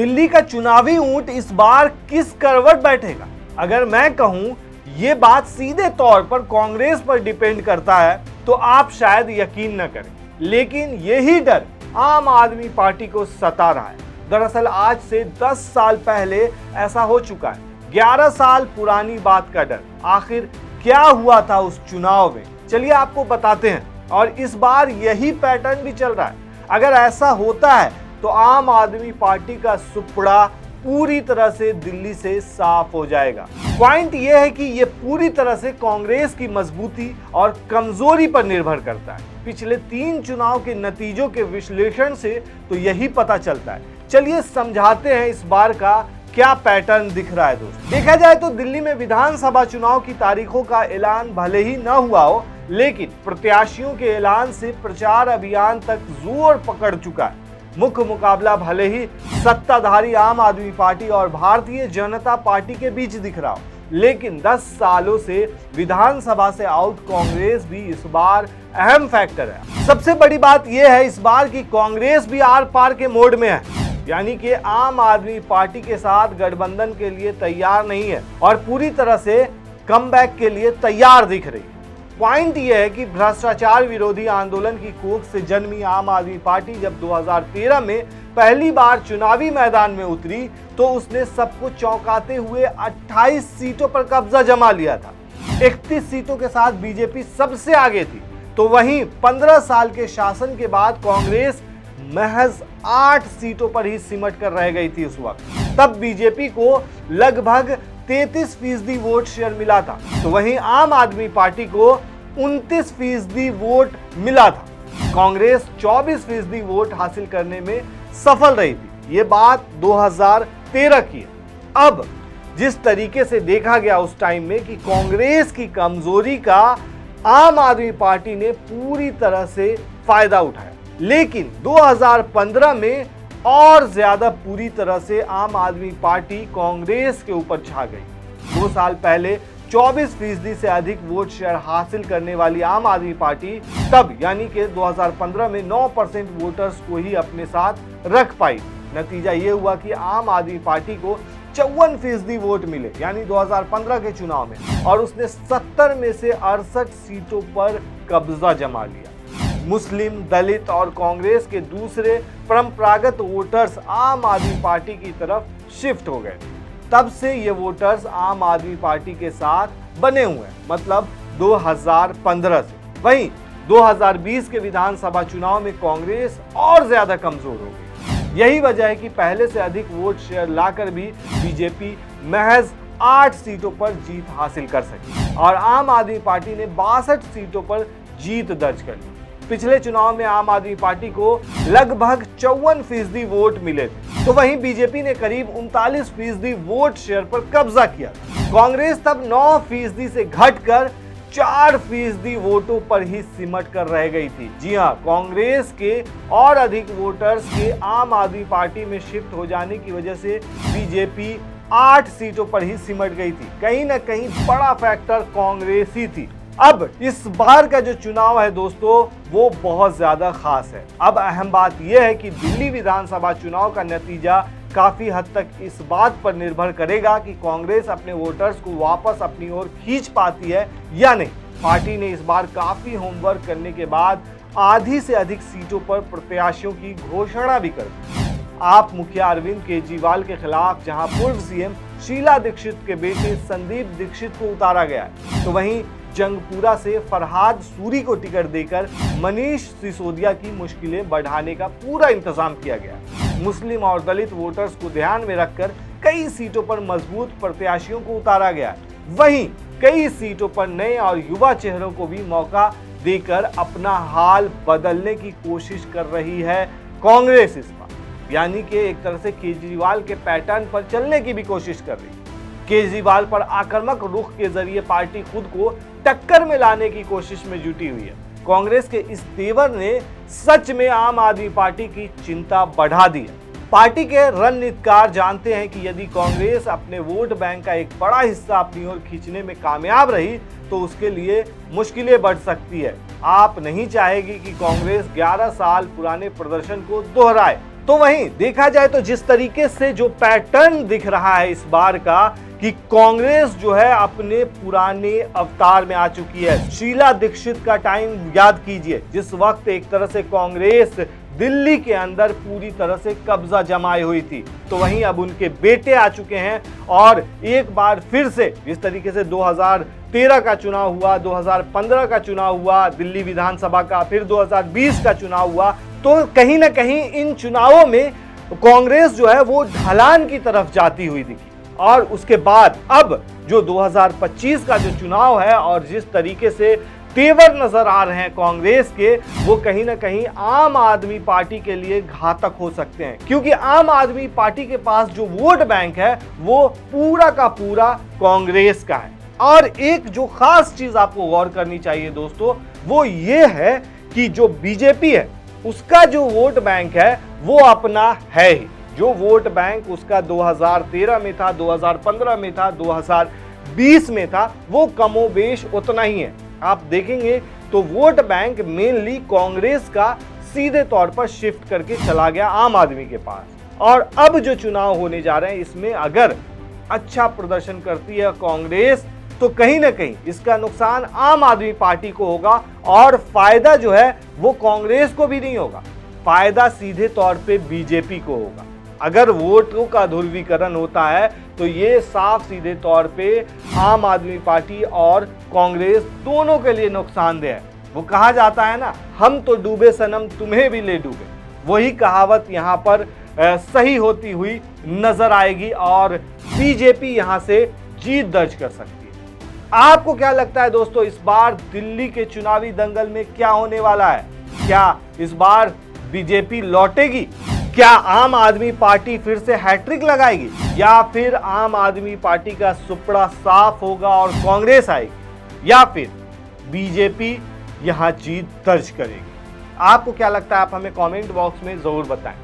दिल्ली का चुनावी ऊंट इस बार किस करवट बैठेगा? अगर मैं कहूं ये बात सीधे तौर पर कांग्रेस पर डिपेंड करता है तो आप शायद यकीन न करें, लेकिन यही डर आम आदमी पार्टी को सता रहा है। दरअसल आज से 10 साल पहले ऐसा हो चुका है। 11 साल पुरानी बात का डर। आखिर क्या हुआ था उस चुनाव में, चलिए आपको बताते हैं। और इस बार यही पैटर्न भी चल रहा है। अगर ऐसा होता है तो आम आदमी पार्टी का सुपड़ा पूरी तरह से दिल्ली से साफ हो जाएगा। पॉइंट यह है कि यह पूरी तरह से कांग्रेस की मजबूती और कमजोरी पर निर्भर करता है। पिछले 3 चुनाव के नतीजों के विश्लेषण से तो यही पता चलता है। चलिए समझाते हैं इस बार का क्या पैटर्न दिख रहा है। दोस्तों, देखा जाए तो दिल्ली में विधानसभा चुनाव की तारीखों का ऐलान भले ही न हुआ हो, लेकिन प्रत्याशियों के ऐलान से प्रचार अभियान तक जोर पकड़ चुका है। मुख्य मुकाबला भले ही सत्ताधारी आम आदमी पार्टी और भारतीय जनता पार्टी के बीच दिख रहा हो, लेकिन 10 सालों से विधानसभा से आउट कांग्रेस भी इस बार अहम फैक्टर है। सबसे बड़ी बात यह है इस बार की कांग्रेस भी आर पार के मोड में है, यानी कि आम आदमी पार्टी के साथ गठबंधन के लिए तैयार नहीं है और पूरी तरह से कमबैक के लिए तैयार दिख रही है। पॉइंट यह है कि भ्रष्टाचार विरोधी आंदोलन की कोख से जन्मी आम आदमी पार्टी जब 2013 में पहली बार चुनावी मैदान में उतरी तो उसने सबको चौंकाते हुए 28 सीटों पर कब्जा जमा लिया था। 31 सीटों के साथ बीजेपी सबसे आगे थी, तो वहीं 15 साल के शासन के बाद कांग्रेस महज 8 सीटों पर ही सिमट कर रह गई थी। उस वक्त तब बीजेपी को लगभग 33% वोट शेयर मिला था, तो वहीं आम आदमी पार्टी को 29% वोट मिला था। कांग्रेस 24% वोट हासिल करने में सफल रही थी। ये बात 2013 की है। अब जिस तरीके से देखा गया उस टाइम में कि कांग्रेस की कमजोरी का आम आदमी पार्टी ने पूरी तरह से फायदा उठाया, लेकिन 2015 में और ज्यादा पूरी तरह से आम आदमी पार्टी कांग्रेस के ऊपर छा गई। 2 साल पहले 24% से अधिक वोट शेयर हासिल करने वाली आम आदमी पार्टी तब यानी कि 2015 में 9% वोटर्स को ही अपने साथ रख पाई। नतीजा ये हुआ कि आम आदमी पार्टी को 54% वोट मिले यानी 2015 के चुनाव में, और उसने 70 में से 68 सीटों पर कब्जा जमा लिया। मुस्लिम, दलित और कांग्रेस के दूसरे परंपरागत वोटर्स आम आदमी पार्टी की तरफ शिफ्ट हो गए। तब से ये वोटर्स आम आदमी पार्टी के साथ बने हुए हैं, मतलब 2015 से। वहीं 2020 के विधानसभा चुनाव में कांग्रेस और ज्यादा कमजोर हो गई। यही वजह है कि पहले से अधिक वोट शेयर लाकर भी बीजेपी महज 8 सीटों पर जीत हासिल कर सकी और आम आदमी पार्टी ने 62 सीटों पर जीत दर्ज कर ली। पिछले चुनाव में आम आदमी पार्टी को लगभग 54% वोट मिले थे, तो वहीं बीजेपी ने करीब 39% वोट शेयर पर कब्जा किया। कांग्रेस तब 9% से घटकर 4% वोटों पर ही सिमट कर रह गई थी। जी हां, कांग्रेस के और अधिक वोटर्स के आम आदमी पार्टी में शिफ्ट हो जाने की वजह से बीजेपी 8 सीटों पर ही सिमट गई थी। कहीं ना कहीं बड़ा फैक्टर कांग्रेस ही थी। अब इस बार का जो चुनाव है दोस्तों वो बहुत ज्यादा खास है। अब अहम बात यह है कि दिल्ली विधानसभा चुनाव का नतीजा काफी हद तक इस बात पर निर्भर करेगा कि कांग्रेस अपने वोटर्स को वापस अपनी ओर खींच पाती है या नहीं। पार्टी ने इस बार काफी होमवर्क करने के बाद आधी से अधिक सीटों पर प्रत्याशियों की घोषणा भी कर दी। आप मुखिया अरविंद केजरीवाल के खिलाफ जहां पूर्व सीएम शीला दीक्षित के बेटे संदीप दीक्षित को उतारा गया है, तो वहीं जंगपुरा से फरहाद सूरी को टिकट देकर मनीष सिसोदिया की मुश्किलें बढ़ाने का पूरा इंतजाम किया गया। मुस्लिम और दलित वोटर्स को ध्यान में रखकर कई सीटों पर मजबूत प्रत्याशियों को उतारा गया। वहीं कई सीटों पर नए और युवा चेहरों को भी मौका देकर अपना हाल बदलने की कोशिश कर रही है कांग्रेस इस बार, यानी कि एक तरह से केजरीवाल के पैटर्न पर चलने की भी कोशिश कर रही है। केजरीवाल पर आक्रामक रुख के जरिए पार्टी खुद को टक्कर में लाने की कोशिश में जुटी हुई है। कांग्रेस के इस तेवर ने सच में आम आदमी पार्टी की चिंता बढ़ा दी है। पार्टी के रणनीतिकार जानते हैं कि यदि कांग्रेस अपने वोट बैंक का एक बड़ा हिस्सा अपनी ओर खींचने में कामयाब रही तो उसके लिए मुश्किलें बढ़ सकती है। आप नहीं चाहेगी कि कांग्रेस 11 साल पुराने प्रदर्शन को दोहराए। तो वहीं देखा जाए तो जिस तरीके से जो पैटर्न दिख रहा है इस बार का कि कांग्रेस जो है अपने पुराने अवतार में आ चुकी है। शीला दीक्षित का टाइम याद कीजिए, जिस वक्त एक तरह से कांग्रेस दिल्ली के अंदर पूरी तरह से कब्जा जमाई हुई थी, तो वहीं अब उनके बेटे आ चुके हैं और एक बार फिर से जिस तरीके से 2013 का चुनाव हुआ, 2015 का चुनाव हुआ दिल्ली विधानसभा का, फिर 2020 का चुनाव हुआ, तो कहीं ना कहीं इन चुनावों में कांग्रेस जो है वो ढलान की तरफ जाती हुई दिखी। और उसके बाद अब जो 2025 का जो चुनाव है और जिस तरीके से तेवर नजर आ रहे हैं कांग्रेस के, वो कहीं ना कहीं आम आदमी पार्टी के लिए घातक हो सकते हैं, क्योंकि आम आदमी पार्टी के पास जो वोट बैंक है वो पूरा का पूरा कांग्रेस का है। और एक जो खास चीज आपको गौर करनी चाहिए दोस्तों, वो ये है कि जो बीजेपी है उसका जो वोट बैंक है वो अपना है ही। जो वोट बैंक उसका 2013 में था, 2015 में था, 2020 में था, वो कमोबेश उतना ही है। आप देखेंगे तो वोट बैंक मेनली कांग्रेस का सीधे तौर पर शिफ्ट करके चला गया आम आदमी के पास। और अब जो चुनाव होने जा रहे हैं इसमें अगर अच्छा प्रदर्शन करती है कांग्रेस, तो कहीं ना कहीं इसका नुकसान आम आदमी पार्टी को होगा और फायदा जो है वो कांग्रेस को भी नहीं होगा, फायदा सीधे तौर पे बीजेपी को होगा। अगर वोटों का ध्रुवीकरण होता है तो ये साफ सीधे तौर पे आम आदमी पार्टी और कांग्रेस दोनों के लिए नुकसानदेह है। वो कहा जाता है ना, हम तो डूबे सनम तुम्हें भी ले डूबे, वही कहावत यहाँ पर सही होती हुई नजर आएगी और बीजेपी यहाँ से जीत दर्ज कर सकती है। आपको क्या लगता है दोस्तों, इस बार दिल्ली के चुनावी दंगल में क्या होने वाला है? क्या इस बार बीजेपी लौटेगी? क्या आम आदमी पार्टी फिर से हैट्रिक लगाएगी या फिर आम आदमी पार्टी का सुपड़ा साफ होगा और कांग्रेस आएगी या फिर बीजेपी यहां जीत दर्ज करेगी? आपको क्या लगता है? आप हमें कमेंट बॉक्स में जरूर बताएं।